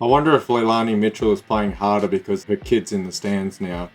I wonder if Leilani Mitchell is playing harder because her kid's in the stands now.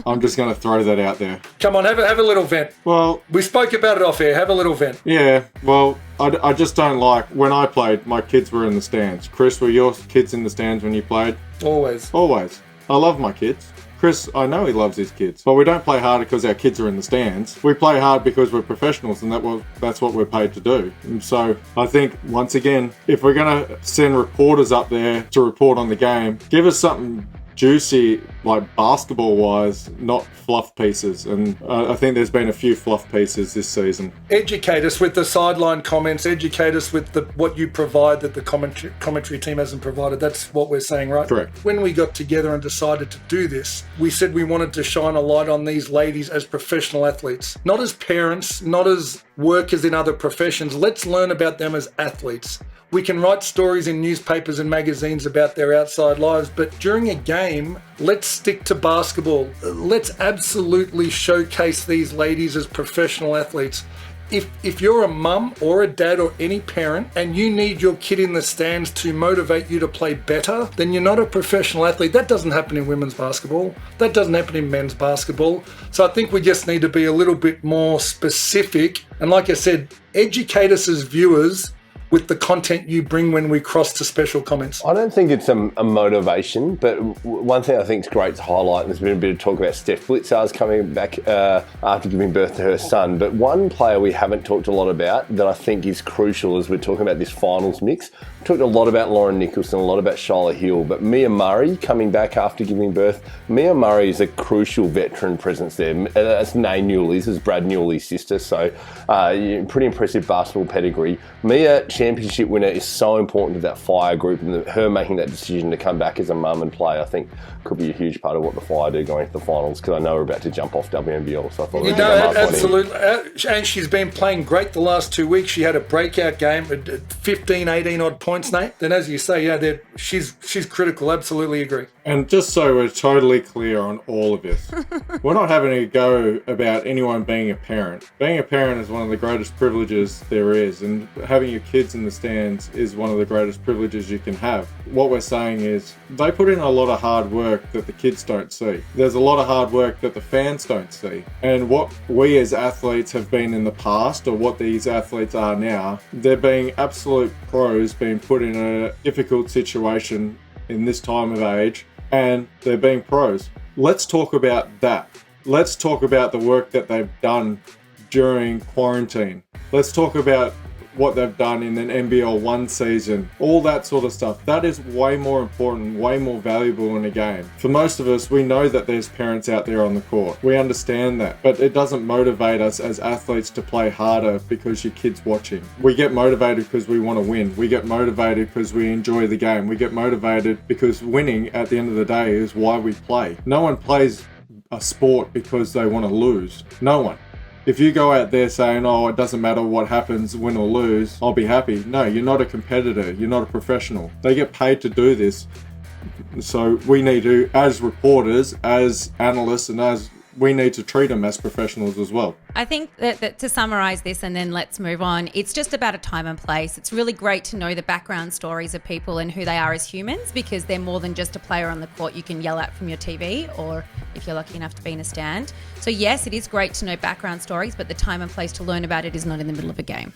I'm just going to throw that out there. Come on, have a little vent. Well, we spoke about it off air. Have a little vent. Yeah, well, I just don't like, when I played, my kids were in the stands. Chris, were your kids in the stands when you played? Always. Always. I love my kids. Chris, I know he loves his kids, but we don't play harder because our kids are in the stands. We play hard because we're professionals, and that's what we're paid to do. And so I think, once again, if we're going to send reporters up there to report on the game, give us something juicy, like basketball-wise, not fluff pieces. And I think there's been a few fluff pieces this season. Educate us with the sideline comments. Educate us with what you provide that the commentary team hasn't provided. That's what we're saying, right? Correct. When we got together and decided to do this, we said we wanted to shine a light on these ladies as professional athletes, not as parents, not as workers in other professions. Let's learn about them as athletes. We can write stories in newspapers and magazines about their outside lives, but during a game, let's stick to basketball. Let's absolutely showcase these ladies as professional athletes. If you're a mum or a dad or any parent and you need your kid in the stands to motivate you to play better, then you're not a professional athlete. That doesn't happen in women's basketball. That doesn't happen in men's basketball. So I think we just need to be a little bit more specific. And like I said, educate us as viewers with the content you bring when we cross to special comments. I don't think it's a motivation, but one thing I think is great to highlight, and there's been a bit of talk about Steph Blitzar's coming back after giving birth to her son, but one player we haven't talked a lot about that I think is crucial as we're talking about this finals mix. We talked a lot about Lauren Nicholson, a lot about Shyla Hill, but Mia Murray coming back after giving birth. Mia Murray is a crucial veteran presence there. That's Nay Newley's, is Brad Newley's sister, so pretty impressive basketball pedigree. Mia, championship winner, is so important to that Fire group, and her making that decision to come back as a mum and play, I think, could be a huge part of what the Fire do going to the finals, because I know we're about to jump off WNBL, so I thought absolutely. And she's been playing great the last 2 weeks. She had a breakout game at 15, 18 odd points, Nate. Then as you say, she's critical. Absolutely agree. And just so we're totally clear on all of this, we're not having a go about anyone being a parent. Being a parent is one of the greatest privileges there is, and having your kids in the stands is one of the greatest privileges you can have. What we're saying is they put in a lot of hard work that the kids don't see. There's a lot of hard work that the fans don't see. And what we as athletes have been in the past, or what these athletes are now, they're being absolute pros, being put in a difficult situation in this time of age, and they're being pros. Let's talk about that. Let's talk about the work that they've done during quarantine. Let's talk about what they've done in an NBL 1 season, all that sort of stuff. That is way more important, way more valuable in a game. For most of us, we know that there's parents out there on the court. We understand that, but it doesn't motivate us as athletes to play harder because your kid's watching. We get motivated because we want to win. We get motivated because we enjoy the game. We get motivated because winning at the end of the day is why we play. No one plays a sport because they want to lose. No one. If you go out there saying, oh, it doesn't matter what happens, win or lose, I'll be happy. No, you're not a competitor. You're not a professional. They get paid to do this. So we need to, as reporters, as analysts, and we need to treat them as professionals as well. I think that to summarise this, and then let's move on, it's just about a time and place. It's really great to know the background stories of people and who they are as humans, because they're more than just a player on the court you can yell at from your TV, or if you're lucky enough to be in a stand. So yes, it is great to know background stories, but the time and place to learn about it is not in the middle of a game.